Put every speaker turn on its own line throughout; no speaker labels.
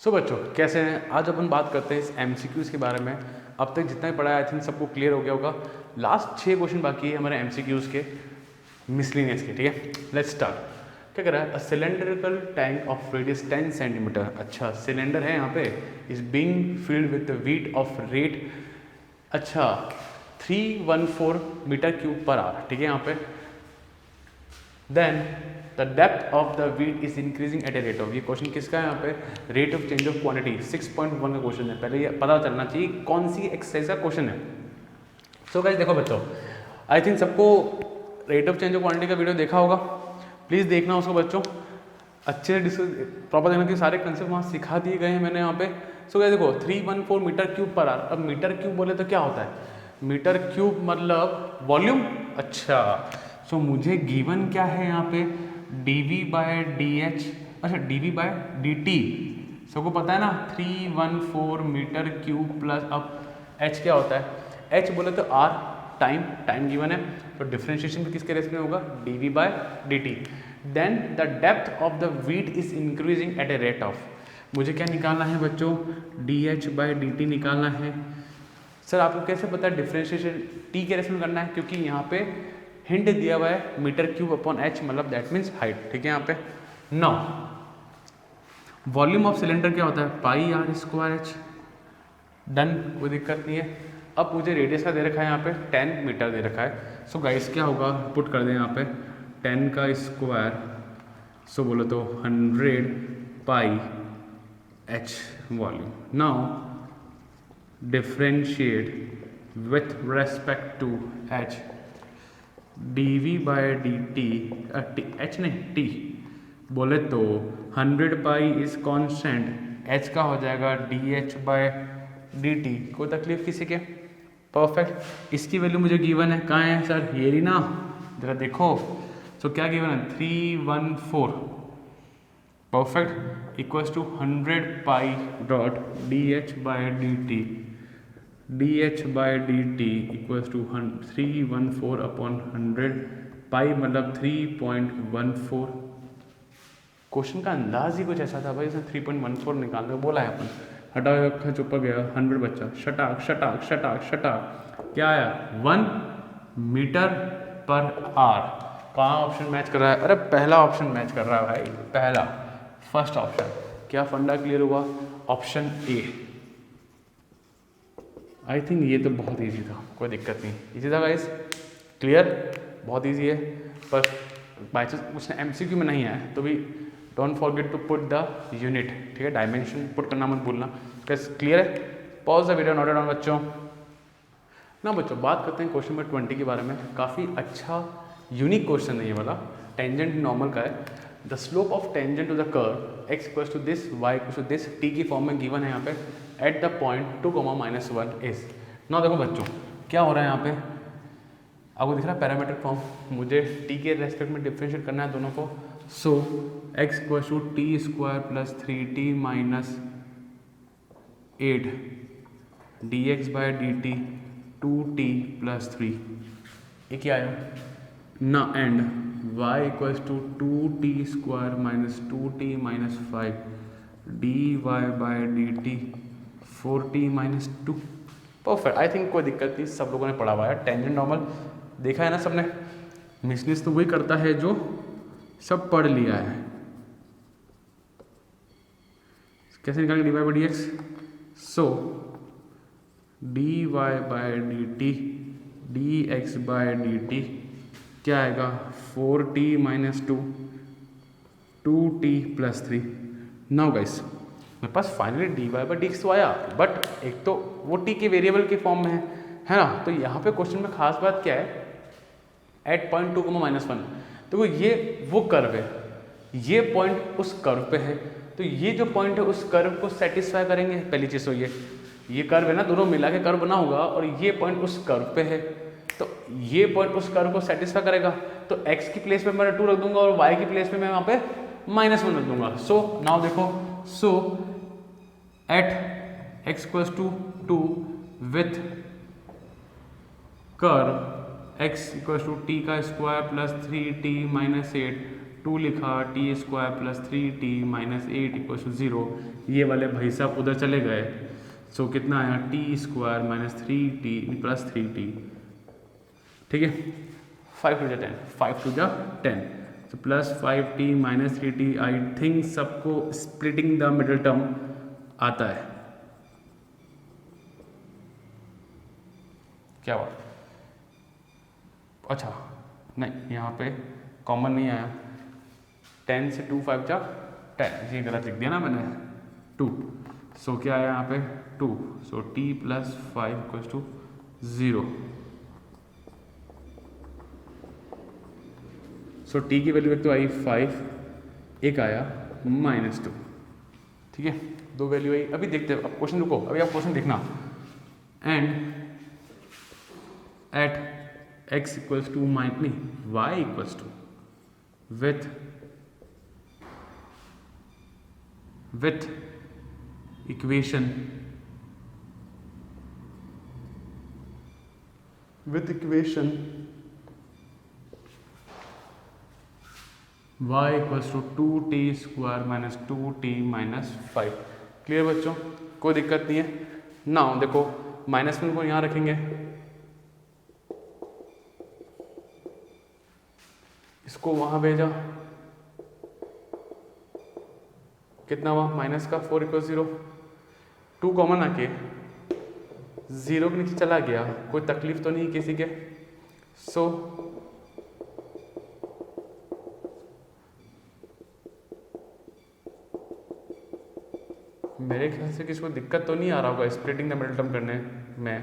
सो बच्चों कैसे हैं। आज अपन बात करते हैं इस एमसीक्यूज़ के बारे में। अब तक जितना भी पढ़ा है आई थिंक सबको क्लियर हो गया होगा। लास्ट 6 क्वेश्चन बाकी है हमारे एमसीक्यूज़ के मिसलिनियस के। ठीक है, लेट्स स्टार्ट। क्या कर रहा है? A cylindrical tank of radius 10 centimetre. अच्छा, सिलेंडर है यहाँ पे, is being filled with the weight of rate, अच्छा 314 मीटर क्यूब पर आवर। ठीक है, यहाँ पे then the depth of the wheat is increasing at a rate of, ये क्वेश्चन किसका है यहाँ पे? Rate of change of quantity 6.1 का क्वेश्चन है। पहले ये पता चलना चाहिए कौन सी एक्सरसाइज का क्वेश्चन है। सो गाइस देखो बच्चों, आई थिंक सबको rate of change of quantity का वीडियो देखा होगा। प्लीज़ देखना उसको बच्चों, अच्छे से प्रॉपर देखना कि सारे कंसेप्ट वहाँ सिखा दिए गए हैं मैंने यहाँ पे। सो गाइस देखो 314 मीटर क्यूब पर आवर। अब मीटर क्यूब बोले तो क्या होता है? मीटर क्यूब मतलब वॉल्यूम। अच्छा, सो मुझे गिवन क्या है यहाँ पे? dv बाय डी एच, अच्छा dv बाय डी टी। सबको पता है ना 314 मीटर क्यूब प्लस, अब h क्या होता है? h बोले तो r, टाइम गिवन है, तो डिफरेंशिएशन भी किसके रेस में होगा? dv by d t. Then the depth of the wheat is increasing at a rate of, मुझे क्या निकालना है बच्चों? dh बाय डी टी निकालना है। सर आपको कैसे पता है डिफरेंशिएशन t के रेस में करना है? क्योंकि यहाँ पे हिंट दिया हुआ है मीटर क्यूब अपॉन एच, मतलब दैट मीन्स हाइट। ठीक है, यहाँ पे नाउ वॉल्यूम ऑफ सिलेंडर क्या होता है? पाई आर स्क्वायर एच। डन, कोई दिक्कत नहीं है। अब मुझे रेडियस का दे रखा है यहाँ पे 10 मीटर दे रखा है। सो गाइस क्या होगा, पुट कर दें यहाँ पे 10 का स्क्वायर, सो बोलो तो 100 pi h volume. Now differentiate with respect to h, dv by d t, h नहीं टी बोले तो 100 पाई इज कांस्टेंट, एच का हो जाएगा dh बाय डी टी। कोई तकलीफ किसी के? परफेक्ट। इसकी वैल्यू मुझे गिवन है, कहाँ है सर? ये रही ना, जरा देखो। सो क्या गिवन है? 314 perfect equals to 100 pi dot dh by d t, dh by d t equals to 314 upon 100 pi मतलब 3.14। क्वेश्चन का अंदाज ही कुछ ऐसा था भाई, इसने 3.14 निकालने को बोला है अपन। हटा चुप गया 100 बच्चा, शटाक शटाक शटाक शटाक, क्या आया? 1 मीटर पर आवर। कहाँ ऑप्शन मैच कर रहा है? अरे पहला ऑप्शन मैच कर रहा है भाई, पहला फर्स्ट ऑप्शन। क्या फंडा क्लियर हुआ? Option A. आई थिंक ये तो बहुत इजी था, कोई दिक्कत नहीं, इजी था गाइस, क्लियर, बहुत इजी है। पर बाई चांस उसने एमसीक्यू में नहीं आया तो भी don't forget to put the unit. ठीक है, डायमेंशन पुट करना मत भूलना। क्लियर है? Pause the video, note down बच्चों। ना बच्चों बात करते हैं क्वेश्चन नंबर 20 के बारे में। काफ़ी अच्छा यूनिक क्वेश्चन है ये वाला, टेंजेंट नॉर्मल का है। The slope of tangent to the curve x equals to this, y equals to this, t की फॉर्म में गिवन है यहाँ पे एट द पॉइंट 2, -1 इज। ना देखो बच्चों क्या हो रहा है यहाँ पे, आपको दिख रहा है पैरामीट्रिक फॉर्म, मुझे t के रेस्पेक्ट में डिफरेंशिएट करना है दोनों को। So x equals to t square plus 3t minus 8 dx by d t 2t plus 3, ये क्या आया ना? And y equals to 2t square minus 2t minus 5 dy by d t 4t minus 2। Perfect, I think कोई दिक्कत नहीं, सब लोगों ने पढ़ा हुआ है। टेंजेंट नॉर्मल देखा है ना सबने? मिसनेस तो वही करता है जो सब पढ़ लिया है। कैसे निकालेंगे d y by d x? So d y by d t d x by d t क्या आएगा? 4t minus 2, 2t plus 3। Now guys मेरे पास finally d y by d x तो आया, बट एक तो वो t के वेरिएबल के फॉर्म में है ना? तो यहाँ पे क्वेश्चन में खास बात क्या है? एट पॉइंट 2, -1, तो ये वो कर्व है, ये पॉइंट उस कर्व पे है, तो ये जो पॉइंट है उस कर्व को सेटिस्फाई करेंगे। पहली चीज़ तो ये कर्व है ना, दोनों मिला के कर्व बना होगा, और ये पॉइंट उस कर्व पे है, तो ये पॉइंट उस कर्व को सेटिस्फाई करेगा। तो x की प्लेस पे मैं 2 रख दूंगा और y की प्लेस पे मैं वहाँ पे -1 रख दूंगा। सो नाउ देखो, so at x equals to 2 with curve x equals to t का स्क्वायर प्लस 3t माइनस 8 2 लिखा, t square plus 3t minus 8 equal to 0, ये वाले भाई साहब उधर चले गए, सो कितना आया T square minus 3t plus 3t, ठीक है, 5 टू द 10, 5 टू द 10, तो plus 5t minus 3t, I think सबको स्प्लिटिंग द मिडिल टर्म आता है, क्या बात, अच्छा नहीं यहाँ पे कॉमन नहीं आया, 10 से 2 5 जा 10, ये गलत लिख दिया ना मैंने, 2, सो क्या आया यहाँ पे 2, so t plus 5 equals to 0, so t की वैल्यू एक तो आई 5, एक आया -2, ठीक है, 2 वैल्यू आई। अभी देखते हैं, अब क्वेश्चन रुको, अभी आप क्वेश्चन देखना, and at x equals to नहीं y equals to with equation y equals to 2t square minus 2t minus 5। Clear बच्चों, कोई दिक्कत नहीं है ना। देखो माइनस में को यहाँ रखेंगे, इसको वहां भेजा, कितना हुआ माइनस का 4 इक्वल 0, 2 कॉमन आके 0 के नीचे चला गया, कोई तकलीफ तो नहीं किसी के, सो मेरे ख्याल से किसी को दिक्कत तो नहीं आ रहा होगा स्प्लिटिंग द मिडिल टर्म करने में।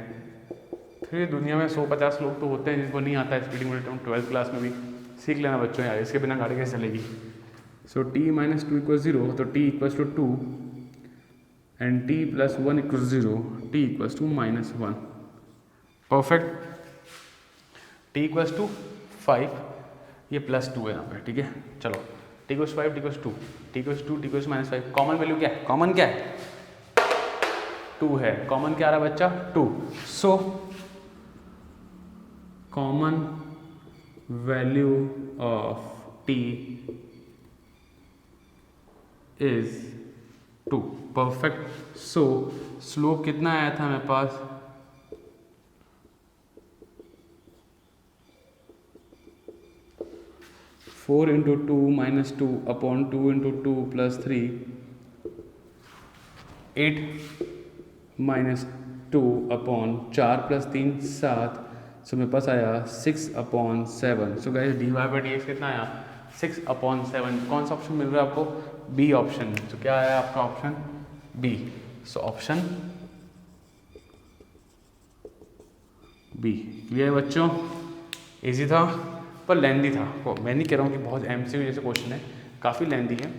फिर दुनिया में 150 लोग तो होते हैं जिनको नहीं आता है splitting middle term, 12th class में भी सीख लेना बच्चों यार, इसके बिना गाड़ी कैसे चलेगी। सो t माइनस 2 इक्वल 0, तो t equals to 2 and t plus 1 equal 0, t equals to -1, perfect. t equals to 5, ये प्लस 2 है यहाँ पे, ठीक है। चलो t equals 5, t equals 2, t equals 2, t equals -5, common value क्या है, कॉमन क्या है 2 है, कॉमन क्या आ रहा है बच्चा 2, so common value of t is 2, perfect. So slope कितना आया था मेरे पास, four into 2 minus 2 upon 2 into 2 plus 3, 8 minus 2 upon 4 plus 3 7, so मेरे पास आया 6/7। So guys dy by d x कितना आया 6/7। कौन सा ऑप्शन मिल रहा है आपको, बी ऑप्शन। तो क्या आया आपका option B, so option B. Clear बच्चों, इजी था पर लेंदी था, मैं नहीं कह रहा हूँ कि बहुत एमसीक्यू जैसे क्वेश्चन है, काफ़ी लेंदी है,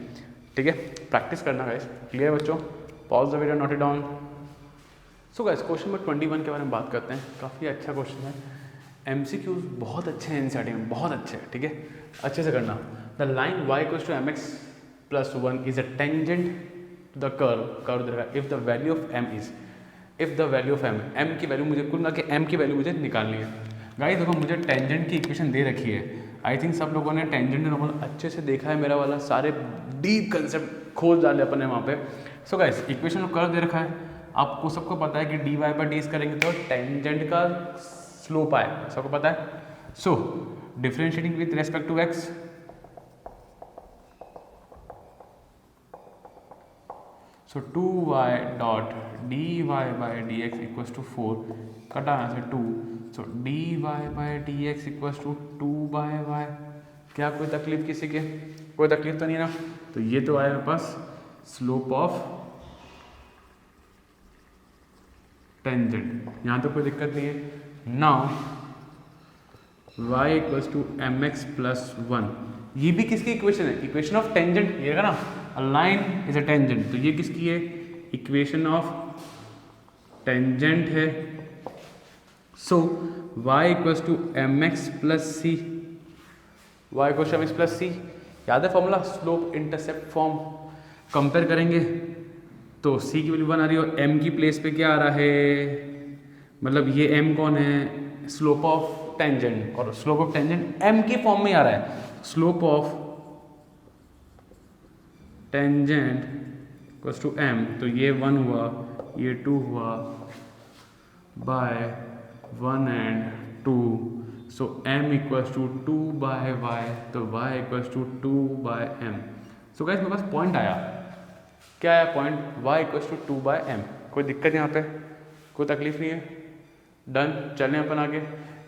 ठीक है। प्रैक्टिस करना गाइस। क्लियर बच्चों, pause the video, note it down. So guys question number 21 के बारे में बात करते हैं, काफ़ी अच्छा क्वेश्चन है, एमसीक्यूज बहुत अच्छे हैं एनसीईआरटी में, बहुत अच्छे हैं, ठीक है, अच्छे से करना। The line y equals to mx plus 1 is a tangent to the curve देगा if the value of m is, if the value of m की वैल्यू मुझे कुल मिला के m की वैल्यू मुझे निकालनी है। गाइस देखो मुझे टेंजेंट की इक्वेशन दे रखी है, आई थिंक सब लोगों ने टेंजेंट नॉर्मल अच्छे से देखा है, मेरा वाला सारे डीप कंसेप्ट खोज डाले अपन ने वहाँ पे। सो गाइस इक्वेशन को कर्व दे रखा है, आपको सबको पता है कि dy बाई डी करेंगे तो टेंजेंट का स्लोप आए, सबको पता है। So differentiating with respect to x, so 2y dot dy by d x equals to 4, कटाना से 2, so dy by d x equals to 2/y। क्या कोई तकलीफ किसी के, कोई तकलीफ तो नहीं ना। तो ये तो आया मेरे पास स्लोप ऑफ टेंजेंट, यहाँ तो कोई दिक्कत नहीं है। Now y equals to mx plus 1, ये भी किसकी इक्वेशन है, इक्वेशन ऑफ टेंजेंट, ये ना a line is a tangent, तो ये किसकी है, इक्वेशन ऑफ टेंजेंट है। So y equals to mx plus c, y equals to mx plus c, याद है formula, slope intercept form. Compare करेंगे तो c की वैल्यू 1 आ रही है और m की प्लेस पे क्या आ रहा है, मतलब ये m कौन है, स्लोप ऑफ टेंजेंट, और स्लोप ऑफ टेंजेंट m की फॉर्म में आ रहा है, slope of tangent equals to m, तो ये 1 हुआ, ये 2 हुआ, by 1 and 2, so m equals to 2 by y, तो y equals to 2 by m। So guys मेरे पास पॉइंट आया, क्या आया point, y equals to 2 by m। कोई दिक्कत यहाँ पे, कोई तकलीफ नहीं है, डन। चलें अपन आगे,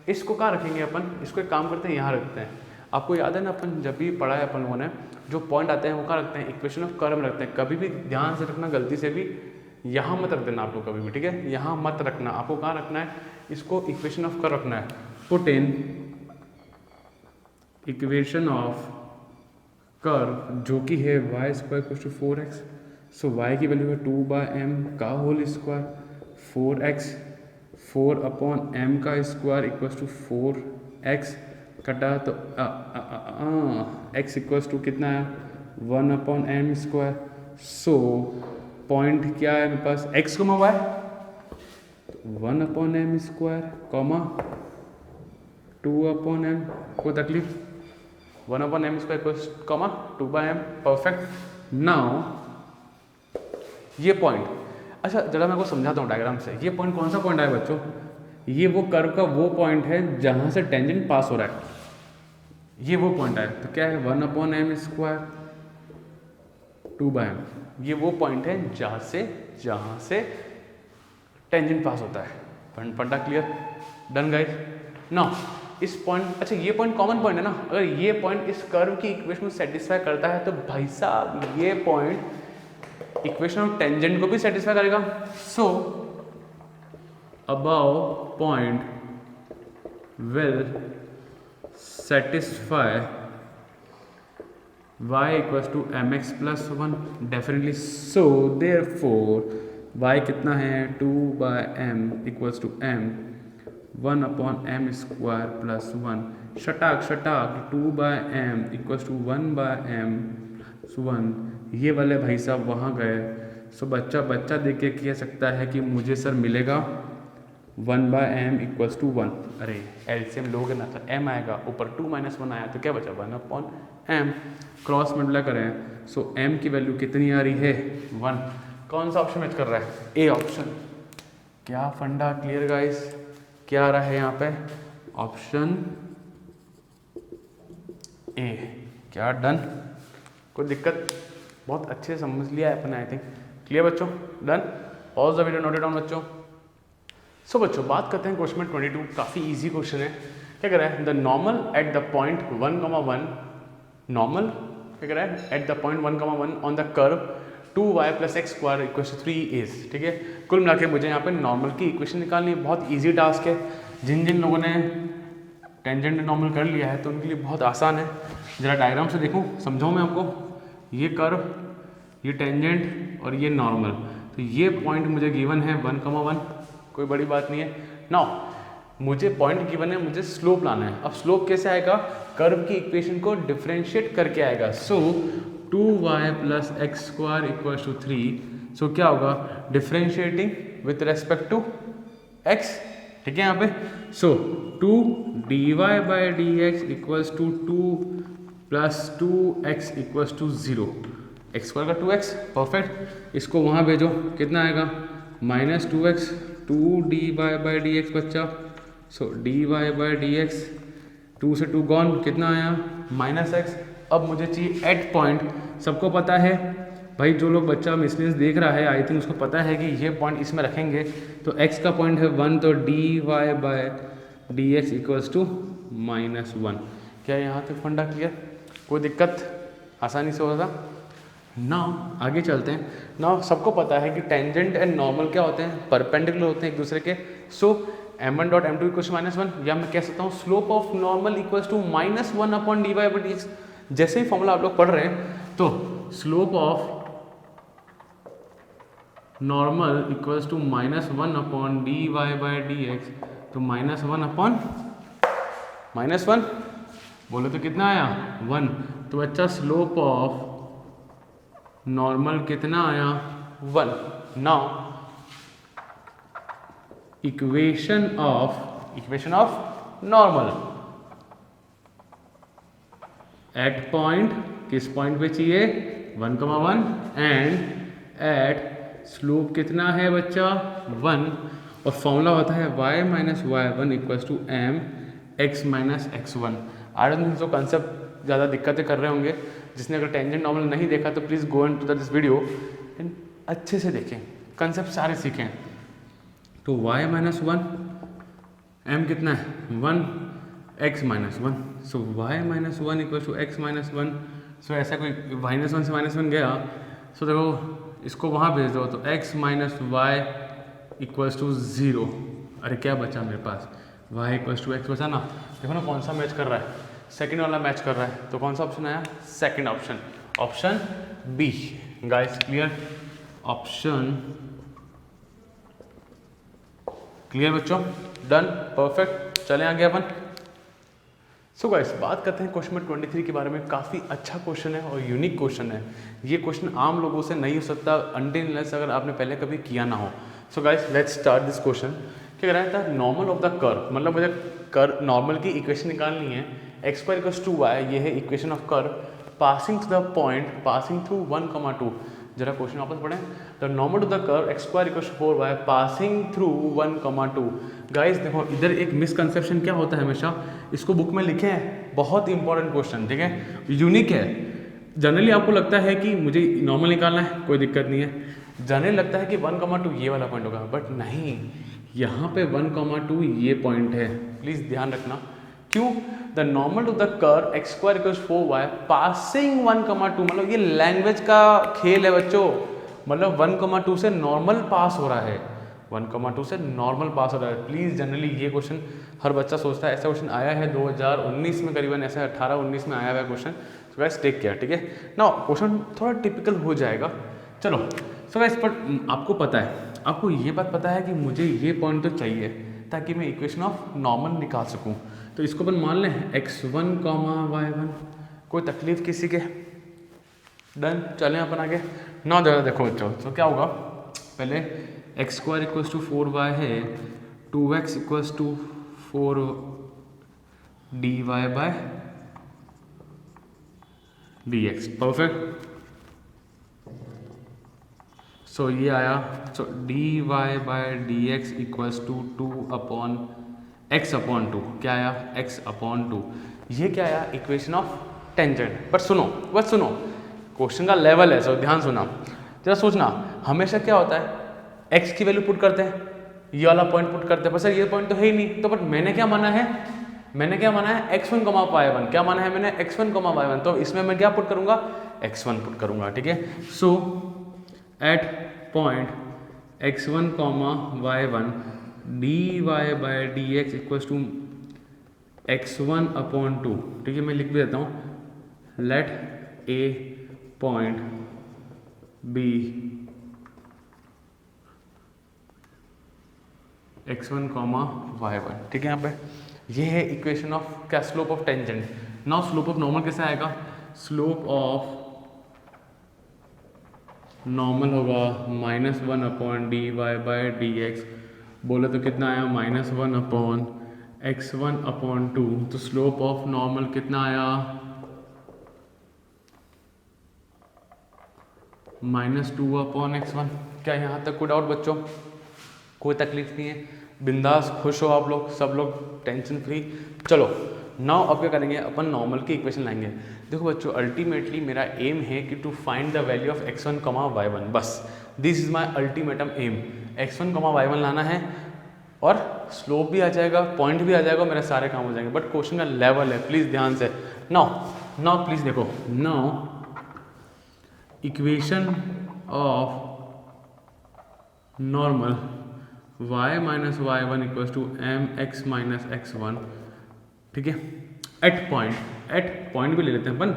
इसको कहाँ रखेंगे अपन, इसको एक काम करते हैं, यहाँ रखते हैं। आपको याद है ना, अपन जब भी पढ़ा है अपन लोगों ने, जो पॉइंट आते हैं वो कहाँ रखते हैं, इक्वेशन ऑफ कर्व रखते हैं। कभी भी ध्यान से रखना, गलती से भी यहाँ मत रख देना आप लोग कभी भी, ठीक है, यहाँ मत रखना। आपको कहाँ रखना है, इसको इक्वेशन ऑफ कर्व रखना है। Put in equation of curve जो कि है y square equal to 4x, so y की वैल्यू है 2 बाय m का whole square, 4x 4 upon m का स्क्वायर इक्वल टू 4x कटा, तो x इक्वल्स टू कितना है 1 upon m square. So point क्या है मेरे पास, x को y 1 upon m square comma 2 upon m, कोई तकलीफ, 1 upon m square equals comma 2 by m, perfect. Now ये पॉइंट, अच्छा जरा मैं आपको समझाता हूँ डायग्राम से। ये पॉइंट कौन सा पॉइंट है बच्चों, ये वो कर्व का वो पॉइंट है जहाँ से टेंजेंट पास हो रहा है, ये वो पॉइंट है। तो क्या है 1 upon m square 2 by m, ये वो पॉइंट है जहाँ से टेंजेंट पास होता है। फंडा क्लियर, डन गाइस। नाउ इस पॉइंट, अच्छा ये पॉइंट कॉमन पॉइंट है ना, अगर ये पॉइंट इस कर्व की इक्वेशन को सेटिस्फाई करता है तो भाई साहब ये पॉइंट इक्वेशन ऑफ टेंजेंट को भी सेटिस्फाई करेगा। So above point will satisfy y equals to mx plus 1 definitely. So therefore y कितना है 2 by m equals to m 1 upon m square plus 1, शटाक 2 by m equals to 1 by m 1, ये वाले भाई साहब वहाँ गए। सो बच्चा देख के कह सकता है कि मुझे सर मिलेगा 1 बाय m इक्वल्स टू 1। अरे एलसीएम लोगे ना तो m आएगा, ऊपर 2 माइनस 1 आया तो क्या बचा 1 अपॉन m, क्रॉस मल्टीप्लाई करें। सो m की वैल्यू कितनी आ रही है 1। कौन सा ऑप्शन मैच कर रहा है, ए ऑप्शन। क्या फंडा क्लियर गाइस, क्या आ रहा है यहाँ पे ऑप्शन ए, क्या डन, कोई दिक्कत, बहुत अच्छे से समझ लिया है अपने आई थिंक। क्लियर बच्चों, done. Pause the video, note it down बच्चों। सो बच्चों बात करते हैं क्वेश्चन 22, काफ़ी इजी क्वेश्चन है। क्या कह रहा है, the normal at the point 1,1, normal क्या कह रहा है at the point 1,1 on the curve 2y plus x square equal to 3 is, ठीक है। कुल मिला के मुझे यहाँ पे नॉर्मल की इक्वेशन निकालनी है। बहुत इजी टास्क है, जिन लोगों ने टेंजेंट नॉर्मल कर लिया है तो उनके लिए बहुत आसान है। जरा डायग्राम से देखूँ, समझाऊँ मैं आपको। ये कर्व, ये टेंजेंट और ये नॉर्मल, तो ये पॉइंट मुझे गिवन है 1,1, कोई बड़ी बात नहीं है। नाउ मुझे पॉइंट गिवन है, मुझे स्लोप लाना है। अब स्लोप कैसे आएगा, कर्व की इक्वेशन को डिफरेंशिएट करके आएगा। So 2y plus x square equal to 3, so क्या होगा differentiating with respect to x, ठीक है यहाँ पे। So 2 dy by d x equals to 2 plus 2x equals to 0, x square का 2x, परफेक्ट। इसको वहाँ भेजो, कितना आएगा minus 2x, 2 dy by d x बच्चा। So dy by d x, 2 से 2 गॉन, कितना आया माइनस x। अब मुझे चाहिए एट पॉइंट, सबको पता है भाई, जो लोग बच्चा मिसलेनियस देख रहा है आई थिंक उसको पता है कि ये पॉइंट इसमें रखेंगे। तो x का पॉइंट है 1, तो dy by d x equals to minus 1। क्या यहाँ तक फंडा क्लियर, कोई दिक्कत, आसानी से होगा। नाउ आगे चलते हैं। नाउ सबको पता है कि टेंजेंट एंड नॉर्मल क्या होते हैं, परपेंडिकुलर होते हैं एक दूसरे के। सो m1 dot m2 equals to -1, या मैं कह सकता हूँ slope of normal equals to -1 upon dy by d x. जैसे ही फॉर्मूला आप लोग पढ़ रहे हैं तो slope of normal equals to -1 upon dy by d x, तो -1 अपॉन -1 बोले तो कितना आया 1। तो बच्चा स्लोप ऑफ नॉर्मल कितना आया 1। Now equation of normal at point, किस पॉइंट पे चाहिए 1, एंड एट स्लोप कितना है बच्चा 1, और फॉर्मूला होता है y minus y one equals to m x minus x one. I don't think so concept ज़्यादा दिक्कतें कर रहे होंगे। जिसने अगर टेंजेंट नॉर्मल नहीं देखा तो please go into this video and अच्छे से देखें, कंसेप्ट सारे सीखें। तो y माइनस वन, m कितना है 1, x minus one, so y minus one equal to x minus one. So ऐसा कोई -1 से -1 गया, सो देखो इसको वहाँ भेज दो तो x minus y equals to 0। अरे क्या बचा मेरे पास, y इक्वल्स टू एक्स बचा ना। देखो ना कौन सा मैच कर रहा है, सेकंड वाला मैच कर रहा है। तो कौन सा ऑप्शन आया, second option, option B. Guys clear, option clear बच्चों, डन, परफेक्ट। चलें आगे अपन। सो गाइस बात करते हैं क्वेश्चन नंबर 23 के बारे में। काफ़ी अच्छा क्वेश्चन है और यूनिक क्वेश्चन है। ये क्वेश्चन आम लोगों से नहीं हो सकता अनटिल अगर आपने पहले कभी किया ना हो। So guys let's start this question. क्या कह रहा था, नॉर्मल ऑफ द कर्व, मतलब मुझे कर्व नॉर्मल की इक्वेशन निकालनी है। X square equals to y, ये है equation of curve passing to the point passing through 1, 2। जरा क्वेश्चन वापस पढ़ें। The normal to the curve x square equals 4y passing through 1, 2। Guys देखो इधर एक मिसकंसेप्शन क्या होता है हमेशा, इसको बुक में लिखे हैं, बहुत इंपॉर्टेंट क्वेश्चन, ठीक है, यूनिक है। जनरली आपको लगता है कि मुझे नॉर्मल निकालना है, कोई दिक्कत नहीं है। जनरली लगता है कि 1, 2 ये वाला पॉइंट होगा, बट नहीं, यहाँ पे 1, 2 ये पॉइंट है। प्लीज़ ध्यान रखना। क्यों, the normal to the curve x square equals 4y passing 1, 2, मतलब ये लैंग्वेज का खेल है बच्चों। मतलब 1, 2 से नॉर्मल पास हो रहा है, 1, 2 से नॉर्मल पास हो रहा है। प्लीज़ जनरली ये क्वेश्चन हर बच्चा सोचता है, ऐसा क्वेश्चन आया है 2019 में करीबन, ऐसा 18-19 में आया हुआ है question. So guys take care, ठीक है ना। क्वेश्चन थोड़ा टिपिकल हो जाएगा, चलो। सो गाइस पर आपको पता है, आपको ये बात पता है कि मुझे ये पॉइंट तो चाहिए ताकि मैं इक्वेशन ऑफ नॉर्मल निकाल सकूं। तो इसको अपन मान लें x1, y1, कोई तकलीफ किसी के, डन। चलें अपन आगे ना। देखो बच्चों, तो क्या होगा, पहले x square equals to 4y है, 2x equals to 4 dy by dx, perfect. So ये आया, so dy by dx equals to 2/x/2। क्या आया, x/2। ये क्या आया, इक्वेशन ऑफ टेंजेंट। बट सुनो, बस सुनो, क्वेश्चन का लेवल है, सो ध्यान सुना, जरा सोचना। हमेशा क्या होता है, x की वैल्यू पुट करते हैं, ये वाला पॉइंट पुट करते हैं, बस ये पॉइंट तो है ही नहीं। तो बट मैंने क्या माना है, x1, y1, क्या माना है मैंने, x1, y1। तो इसमें मैं क्या पुट करूंगा, x1 पुट करूंगा, ठीक है। So at point x1, y1 dy by dx equals to x1/2, ठीक है। मैं लिख भी देता हूँ, लेट ए पॉइंट बी x1, y1, ठीक है। यहाँ पे ये है इक्वेशन ऑफ क्या, slope of tangent. Now slope of normal कैसे आएगा, स्लोप ऑफ नॉर्मल होगा -1/dy बाय dx। बोले तो कितना आया, -1/x1/2। तो स्लोप ऑफ नॉर्मल कितना आया, -2/x1। क्या यहाँ तक कोई डाउट बच्चों, कोई तकलीफ नहीं है, बिंदास खुश हो आप लोग, सब लोग टेंशन फ्री। चलो नाउ अब क्या करेंगे, अपन नॉर्मल की इक्वेशन लाएंगे। देखो बच्चों, अल्टीमेटली मेरा एम है कि to find the value of x1, y1, बस this is my ultimatum aim. x1, y1 लाना है और स्लोप भी आ जाएगा, पॉइंट भी आ जाएगा, मेरे सारे काम हो जाएंगे। बट क्वेश्चन का लेवल है, प्लीज़ ध्यान से। नाउ प्लीज़ देखो, now equation of normal y minus y1 equals to mx minus x1, ठीक है। एट पॉइंट भी ले लेते हैं अपन,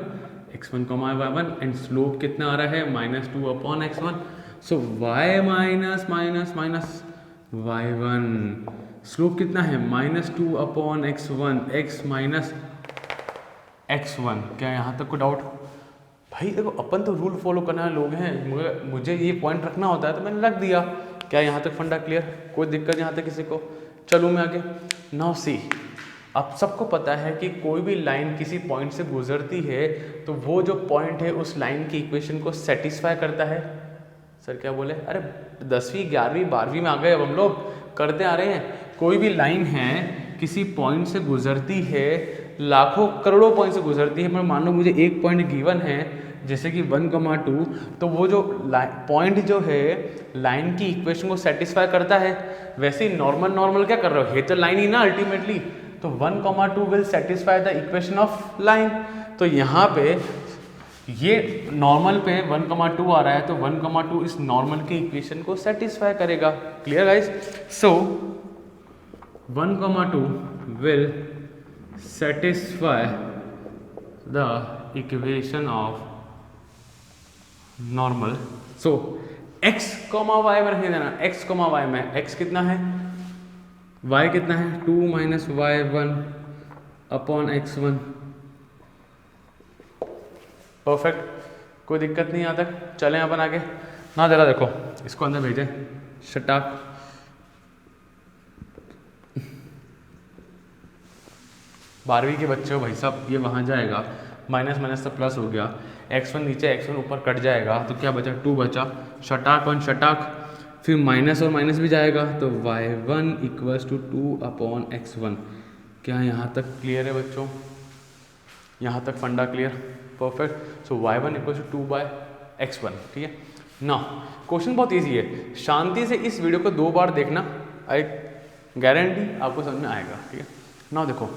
x1, y1 एंड स्लोप कितना आ रहा है, -2/x1। सो y माइनस y1, स्लोप कितना है, -2/x1, x माइनस x1। क्या यहाँ तक कोई डाउट भाई? देखो अपन तो रूल फॉलो करने वाले लोग हैं, मुझे ये पॉइंट रखना होता है तो मैंने रख दिया। क्या यहाँ तक फंडा क्लियर, कोई दिक्कत यहाँ तक किसी को? चलो मैं आगे। नाउ सी, अब सबको पता है कि कोई भी लाइन किसी पॉइंट से गुजरती है तो वो जो पॉइंट है उस लाइन की इक्वेशन को सेटिस्फाई करता है। सर क्या बोले, अरे 10वीं 11वीं 12वीं में आ गए, अब हम लोग करते आ रहे हैं। कोई भी लाइन है किसी पॉइंट से गुजरती है, लाखों करोड़ों पॉइंट से गुजरती है, मैं मान लो मुझे एक पॉइंट गिवन है जैसे कि 1,2, तो वो जो पॉइंट जो है लाइन की इक्वेशन को सेटिस्फाई करता है। वैसे ही नॉर्मल क्या कर रहे हो, ये तो लाइन ही ना अल्टीमेटली, तो 1,2 will satisfy the equation of line. तो यहाँ पे ये नॉर्मल पे 1,2 आ रहा है, तो 1,2 इस नॉर्मल के इक्वेशन को सेटिस्फाई करेगा। Clear guys? So 1,2 will satisfy the equation of normal. So x, y में रखने देना, x, y में x कितना है, y कितना है 2 minus y1 upon x1। Perfect, कोई दिक्कत नहीं यहाँ तक। चलें अपन आगे ना, जरा देखो इसको अंदर भेजें शटाक। बारहवीं के बच्चे हो भाई साहब, ये वहाँ जाएगा, माइनस माइनस तो प्लस हो गया, x1 नीचे x1 ऊपर कट जाएगा, तो क्या बचा 2 बचा, शटाक वन शटाक, फिर माइनस और माइनस भी जाएगा, तो y1 equals to 2 upon x1। क्या यहाँ तक क्लियर है बच्चों? यहाँ तक फंडा clear? Perfect. So y1 equals to 2 by x1। ठीक है ना, क्वेश्चन बहुत ईजी है, शांति से इस वीडियो को 2 बार देखना, आई गारंटी आपको समझ में आएगा। ठीक है ना, देखो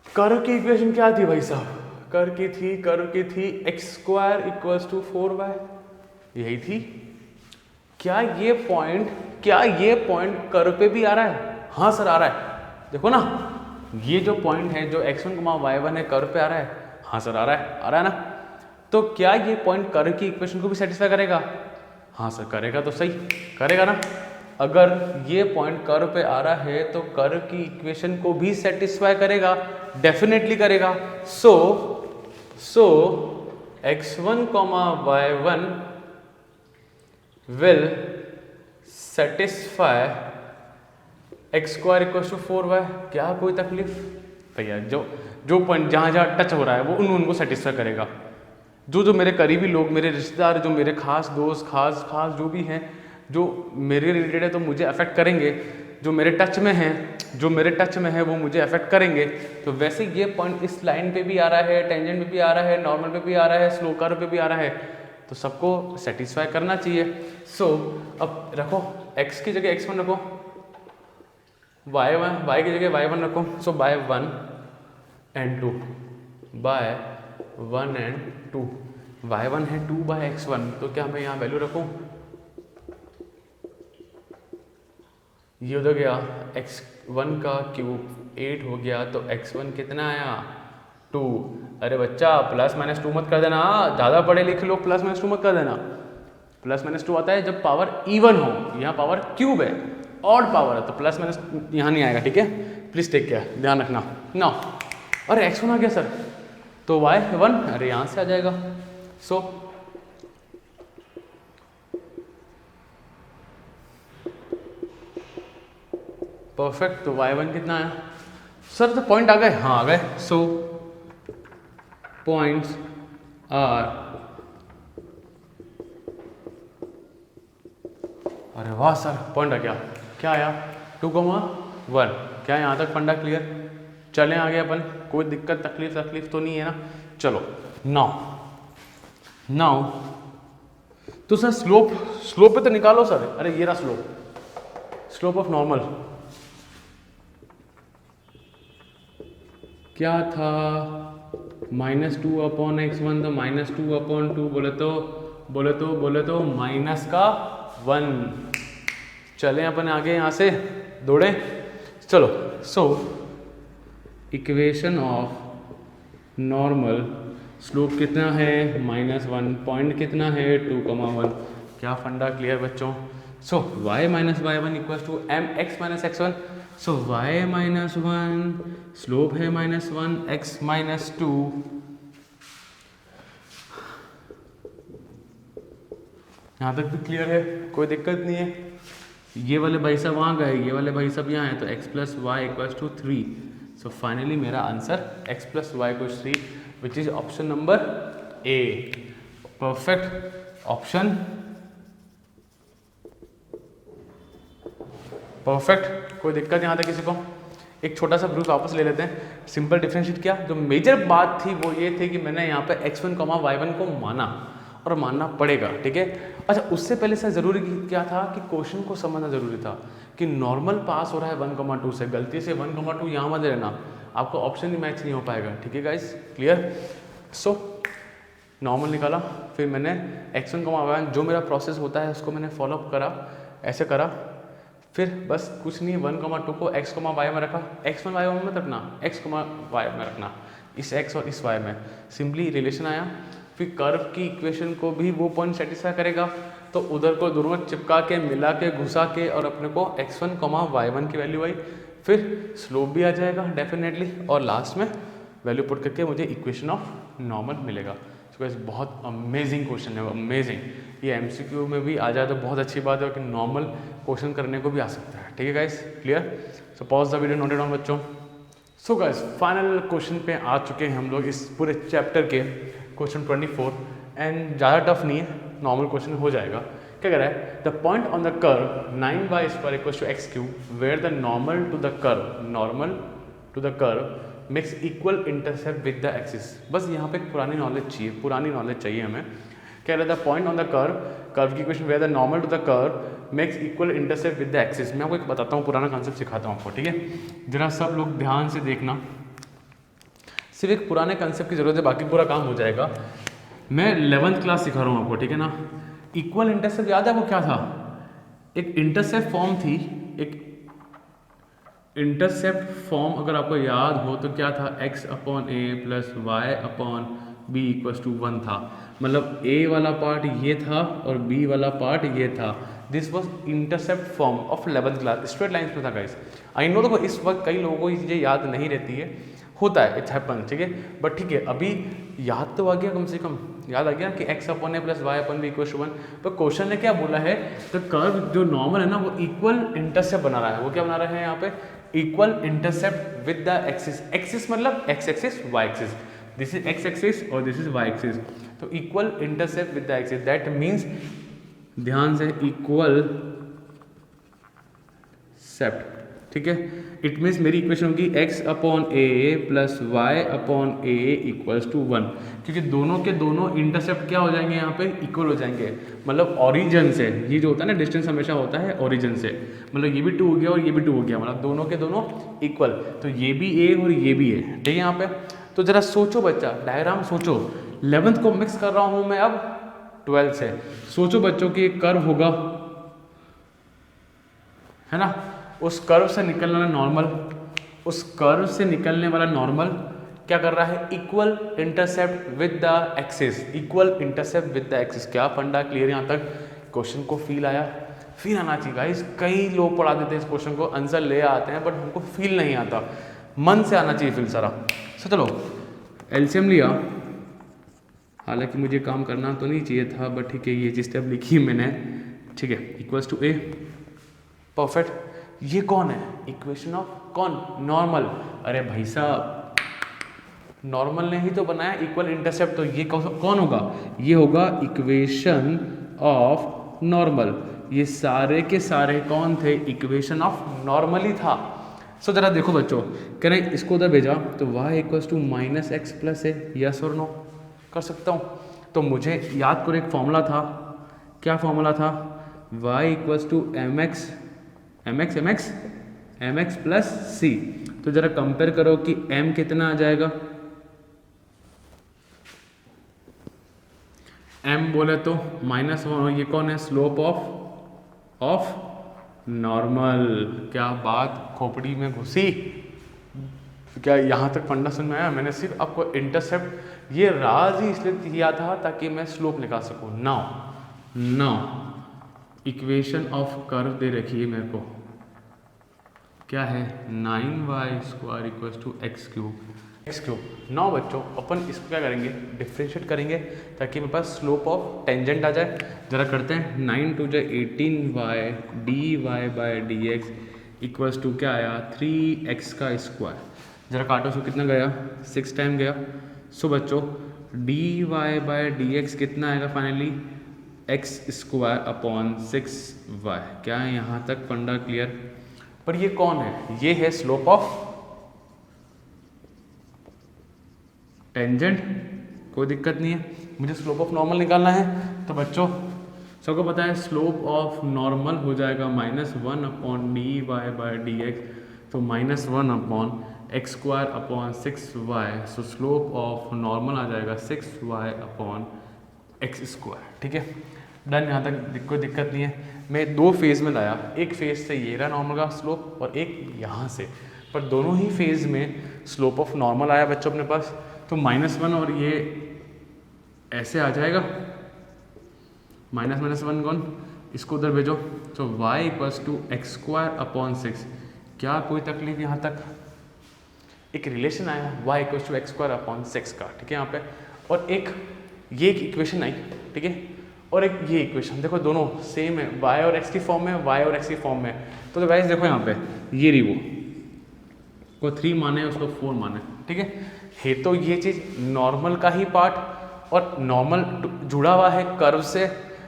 कर्व की इक्वेशन क्या थी भाई साहब, कर्व की थी x² इक्वल्स टू 4y, यही थी। क्या ये पॉइंट कर्व पे भी आ रहा है? हाँ सर आ रहा है, देखो ना ये जो पॉइंट है जो x1, y1 है कर्व पे आ रहा है। हाँ सर आ रहा है ना। तो क्या ये पॉइंट कर्व की इक्वेशन को भी सेटिस्फाई करेगा? हाँ सर करेगा, तो सही करेगा ना। अगर ये पॉइंट कर्व पे आ रहा है तो कर्व की इक्वेशन को भी सेटिस्फाई करेगा, डेफिनेटली करेगा। So x1, y1 will satisfy x² equal to 4y। क्या कोई तकलीफ भैया? जो पॉइंट जहाँ टच हो रहा है वो उनको सेटिस्फाई करेगा। जो मेरे करीबी लोग, मेरे रिश्तेदार, जो मेरे खास दोस्त, खास जो भी हैं, जो मेरे रिलेटेड है तो मुझे अफेक्ट करेंगे, जो मेरे टच में है वो मुझे अफेक्ट करेंगे। तो वैसे ये पॉइंट इस लाइन पे भी आ रहा है, टेंजेंट पे भी आ रहा है, नॉर्मल पे भी आ रहा है, स्लो कर्व पे भी आ रहा है, तो सबको सेटिस्फाई करना चाहिए। सो अब रखो x की जगह x1 रखो, y की जगह y1 रखो। सो bye 1 and 2, bye 1 and 2, y1 है 2 बाय x1, तो क्या मैं यहाँ वैल्यू रखूँ? ये हो गया x1 का क्यूब 8 हो गया, तो x1 कितना आया 2। अरे बच्चा प्लस माइनस 2 मत कर देना, ज़्यादा पढ़े लिखे लोग प्लस माइनस 2 मत कर देना। प्लस माइनस 2 आता है जब पावर इवन हो, यहाँ पावर क्यूब है, ऑड पावर है, तो प्लस माइनस यहाँ नहीं आएगा। ठीक है, प्लीज़ टेक केयर, ध्यान रखना ना। अरे x1 आ गया सर, तो y1 अरे यहाँ से आ जाएगा। सो परफेक्ट, तो y1 कितना आया सर? तो पॉइंट आ गए, हाँ आ गए। सो पॉइंट्स आर, अरे वाह सर पॉइंट आ गया, क्या आया 2,1। क्या यहाँ तक फंडा क्लियर? चलें आगे अपन, कोई दिक्कत तकलीफ तो नहीं है ना। चलो नाउ तो सर स्लोप पे तो निकालो सर। अरे ये रहा स्लोप ऑफ नॉर्मल क्या था, -2 अपॉन x1, तो -2 अपॉन 2 बोले तो माइनस का 1। चलें अपन आगे यहाँ से दौड़े, चलो। So equation of normal, slope कितना है -1, पॉइंट कितना है 2,1। क्या फंडा क्लियर बच्चों? So y minus y1 equals to mx minus x1। So y minus 1, slope है -1, x माइनस 2। यहाँ तक भी क्लियर है, कोई दिक्कत नहीं है। ये वाले भाई साहब वहाँ गए, ये वाले भाई साहब यहाँ हैं, तो x plus y equals to 3। So finally मेरा answer x plus y equals 3 which is option number a. Perfect option, perfect, कोई दिक्कत यहाँ तक किसी को? एक छोटा सा प्रूफ वापस ले लेते हैं। सिंपल डिफरेंशिएट किया, जो मेजर बात थी वो ये थी कि मैंने यहाँ पे x1, y1 को माना और मानना पड़ेगा, ठीक है। अच्छा, उससे पहले से ज़रूरी क्या था कि क्वेश्चन को समझना ज़रूरी था कि नॉर्मल पास हो रहा है 1,2 से, गलती से 1,2 यहाँ मत लेना, आपको ऑप्शन ही मैच नहीं हो पाएगा, ठीक है गाइस, क्लियर। सो नॉर्मल निकाला, फिर मैंने x1, y1 जो मेरा प्रोसेस होता है उसको मैंने फॉलोअप करा, ऐसे करा, फिर बस कुछ नहीं 1,2 को x, y में रखा, x1 y1 में रखना, x, y में रखना, इस x और इस y में, सिंपली रिलेशन आया। फिर कर्व की इक्वेशन को भी वो पॉइंट सेटिस्फाई करेगा, तो उधर को दोनों चिपका के, मिला के, घुसा के, और अपने को x1, y1 की वैल्यू आई, फिर स्लोप भी आ जाएगा डेफिनेटली, और लास्ट में वैल्यू पुट करके मुझे इक्वेशन ऑफ नॉर्मल मिलेगा। सो गाइस बहुत अमेजिंग क्वेश्चन है, अमेजिंग। ये MCQ में भी आ जाए तो बहुत अच्छी बात है, कि नॉर्मल क्वेश्चन करने को भी आ सकता है, ठीक है guys, clear. So pause the video, note it down बच्चों। सो गाइस फाइनल क्वेश्चन पे आ चुके हैं हम लोग इस पूरे चैप्टर के, क्वेश्चन 24, एंड ज़्यादा टफ नहीं है, नॉर्मल क्वेश्चन हो जाएगा। क्या कह रहा है? The point on the curve 9y² equals to x³ where the normal to the curve makes equal intercept with the axis. बस यहाँ पे पुरानी नॉलेज चाहिए हमें। कह रहा था पॉइंट ऑन द कर्व की equation where the normal to the curve makes equal intercept with the axis. मैं आपको एक बताता हूँ, पुराना कॉन्सेप्ट सिखाता हूँ आपको, ठीक है। जरा सब लोग ध्यान से देखना, सिर्फ एक पुराने कंसेप्ट की जरूरत है, बाकी पूरा काम हो जाएगा। मैं 11th क्लास सिखा रहा हूँ आपको, ठीक है ना। इक्वल इंटरसेप्ट याद है आपको क्या था? एक इंटरसेप्ट फॉर्म थी, एक इंटरसेप्ट फॉर्म अगर आपको याद हो तो क्या था? x/a plus y/b equals to 1 था। मतलब a वाला पार्ट ये था और b वाला पार्ट ये था। This was intercept form of 11th class, straight lines में था गाइस। आई नो, देखो इस वक्त कई लोगों को ये चीज़ें याद नहीं रहती है, होता है, इट्स हैपन, ठीक है। बट ठीक है, अभी याद तो आ गया, कम से कम याद आ गया कि x/a plus y/b equals to 1। तो क्वेश्चन ने क्या बोला है? तो कर्व जो नॉर्मल है ना, वो इक्वल इंटरसेप्ट बना रहा है। वो क्या बना रहे हैं यहाँ पे? Equal intercept with the axis. Axis मतलब x axis, y axis. This is x axis और दिस इज y एक्सिस। तो equal intercept with the axis, that means, ध्यान से, इक्वल सेप्ट, ठीक है। इट मीन्स मेरी इक्वेशन होगी x/a plus y/a equals to 1, क्योंकि दोनों के दोनों इंटरसेप्ट क्या हो जाएंगे यहाँ पे? इक्वल हो जाएंगे। मतलब ओरिजिन से, ये जो होता है ना, डिस्टेंस हमेशा होता है ओरिजिन से, मतलब ये भी 2 हो गया और ये भी 2 हो गया, मतलब दोनों के दोनों इक्वल। तो ये भी a और ये भी a, ठीक है यहाँ पे। तो जरा सोचो बच्चा, डायग्राम सोचो। 11th को मिक्स कर रहा हूँ मैं अब 12th से। सोचो बच्चों कि एक कर्व होगा, है ना, उस कर्व से निकलने वाला नॉर्मल, उस कर्व से निकलने वाला नॉर्मल क्या कर रहा है? Equal intercept with the axis, equal intercept with the axis. क्या फंडा क्लियर यहाँ तक? क्वेश्चन को फील आया? फील आना चाहिए गाइस। कई लोग पढ़ा देते हैं इस क्वेश्चन को, आंसर ले आते हैं, बट हमको फील नहीं आता, मन से आना चाहिए फील सारा। सो चलो एलसीएम लिया, हालांकि मुझे काम करना तो नहीं चाहिए था, बट ठीक है, ये जिस स्टेप लिखी मैंने, ठीक है, इक्वल्स टू a, परफेक्ट। ये कौन है? इक्वेशन ऑफ कौन? नॉर्मल। अरे भाई साहब, नॉर्मल ने ही तो बनाया इक्वल इंटरसेप्ट, तो ये कौन होगा? ये होगा इक्वेशन ऑफ नॉर्मल। ये सारे के सारे कौन थे? इक्वेशन ऑफ नॉर्मल ही था। सो जरा देखो बच्चों, कह रहे हैं इसको उधर भेजा तो y equals to -x plus a, yes और नो कर सकता हूँ। तो मुझे याद करो एक फॉर्मूला था, क्या फॉर्मूला था? y equals to mx plus c। तो जरा कंपेयर करो कि m कितना आ जाएगा। m बोले तो -1, ये कौन है? Slope of normal. क्या बात खोपड़ी में घुसी? क्या यहाँ तक फंडा समझ में आया? मैंने सिर्फ आपको इंटरसेप्ट, ये राज ही इसलिए किया था ताकि मैं स्लोप निकाल सकूँ। नाउ इक्वेशन ऑफ कर्व दे रखी है मेरे को, क्या है? 9y² equals to x³। X cube. Now बच्चों अपन इसको क्या करेंगे, डिफ्रेंशिएट करेंगे ताकि मेरे पास स्लोप ऑफ टेंजेंट आ जाए। जरा करते हैं, 9 टू जो 18y dy/dx इक्वल्स टू क्या आया 3x का स्क्वायर। जरा काटो, सो कितना गया 6 टाइम गया। सो बच्चों dy/dx कितना आएगा finally x square upon 6y। क्या है यहाँ तक फंडा क्लियर? पर ये कौन है, ये है स्लोप ऑफ टेंजेंट, कोई दिक्कत नहीं है। मुझे स्लोप ऑफ नॉर्मल निकालना है, तो बच्चों सबको पता है स्लोप ऑफ नॉर्मल हो जाएगा -1 अपॉन dy/dx, तो -1 upon x square upon 6y। So slope of normal आ जाएगा 6y अपॉन एक्स स्क्वायर। ठीक है, डन। यहाँ तक कोई दिक्कत नहीं है। मैं 2 फेज़ में लाया, एक फेज़ से ये रहा नॉर्मल का स्लोप और एक यहाँ से, पर दोनों ही फेज़ में स्लोप ऑफ नॉर्मल आया बच्चों अपने पास। तो -1 और ये ऐसे आ जाएगा, -1 कौन, इसको उधर भेजो। तो y equals to x square upon 6। क्या कोई तकलीफ यहाँ तक? एक रिलेशन आया y equals to x square upon 6 का, ठीक है यहाँ पे। और एक ये एक इक्वेशन आई, ठीक है, और एक ये इक्वेशन, देखो दोनों सेम है, y और x की फॉर्म में, y और x की फॉर्म में। तो गाइस देखो यहाँ पे ये रही वो, को 3 माने उसको 4 माने, ठीक है तो ये चीज़ नॉर्मल का ही पार्ट और नॉर्मल जुड़ा हुआ है कर्व से,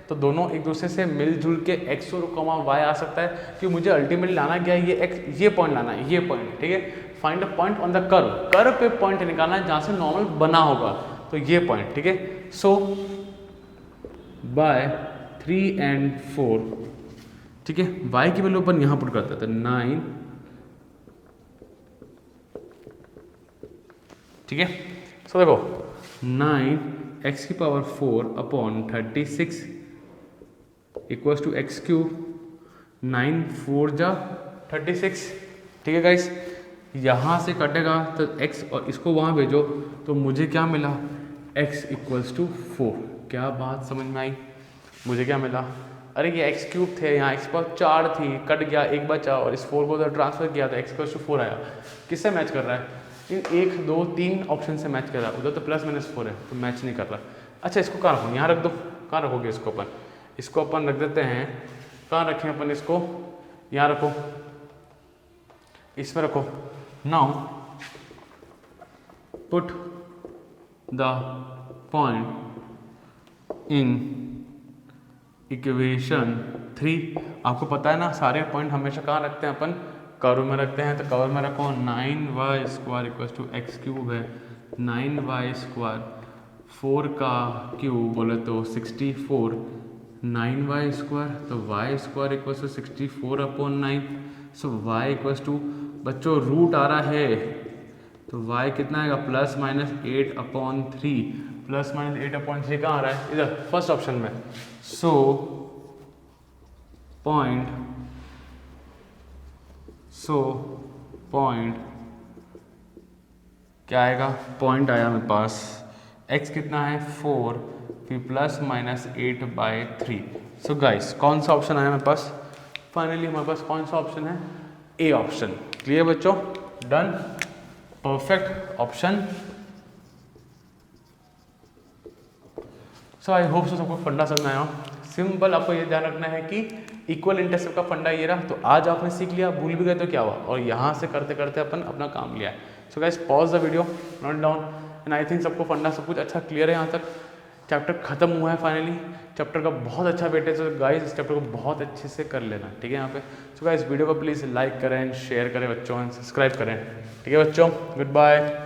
तो दोनों एक दूसरे से मिलजुल के x और y आ सकता है। कि मुझे अल्टीमेटली लाना क्या है, ये x, ये पॉइंट लाना है, ये पॉइंट, ठीक है। Find a point on the curve, curve पे पॉइंट निकालना है जहाँ से नॉर्मल बना होगा, तो ये पॉइंट, ठीक है। सो बाय 3 and 4, ठीक है, y की वैल्यू अपन यहाँ पुट करते थे 9, ठीक है। सो देखो 9x की power 4 upon 36 equals to x cube, 9 4 जा 36, ठीक है गाइस। यहाँ से कटेगा तो x और इसको वहाँ भेजो, तो मुझे क्या मिला, x इक्वल्स टू 4। क्या बात समझ में आई? मुझे क्या मिला, अरे ये एक्स क्यूब थे, यहाँ एक्स पावर 4 थी, कट गया, एक बचा और इस 4 को उधर ट्रांसफर किया था, एक्स इक्वल्स टू 4 आया। किससे मैच कर रहा है? इन 1 2 3 ऑप्शन से मैच कर रहा है। उधर तो +-4 है तो मैच नहीं कर रहा। अच्छा इसको कहाँ रखो, यहाँ रख दो। कहाँ रखोगे इसको अपन? इसको अपन रख देते हैं, कहाँ रखें अपन इसको, यहाँ रखो, इसमें रखो। Now put the point in equation 3। आपको पता है ना सारे पॉइंट हमेशा कहाँ रखते हैं अपन, कर्व में रखते हैं। तो कर्व में रखो 9y square equals to x cube है, 9y स्क्वायर 4 का क्यूब बोले तो 64, 9y स्क्वायर, तो y square equals to 64 upon 9। So y equals to, बच्चों रूट आ रहा है तो y कितना आएगा, +-8 अपॉन 3, +-8 अपॉन 3 कहाँ आ रहा है, इधर फर्स्ट ऑप्शन में। सो पॉइंट क्या आएगा, पॉइंट आया मेरे पास, x कितना है 4, फिर +-8/3। सो गाइस कौन सा ऑप्शन आया मेरे पास, फाइनली हमारे पास कौन सा ऑप्शन है, ए ऑप्शन। क्लियर बच्चों, done, perfect option. So I hope so सबको फंडा समझ में आया। सिंपल आपको ये ध्यान रखना है कि इक्वल इंटरसेप्ट का फंडा ये रहा, तो आज आपने सीख लिया, भूल भी गए तो क्या हुआ, और यहाँ से करते करते अपन अपना काम लिया है। So guys pause the video, note down, and I think सबको फंडा सब कुछ अच्छा क्लियर है। यहाँ तक चैप्टर खत्म हुआ है फाइनली, चैप्टर का बहुत अच्छा वेटेज है। गाइस इस चैप्टर को बहुत अच्छे से कर लेना, ठीक है यहाँ पे। सो गाइस वीडियो को प्लीज़ लाइक करें, शेयर करें बच्चों, एंड सब्सक्राइब करें, ठीक है बच्चों। Good bye.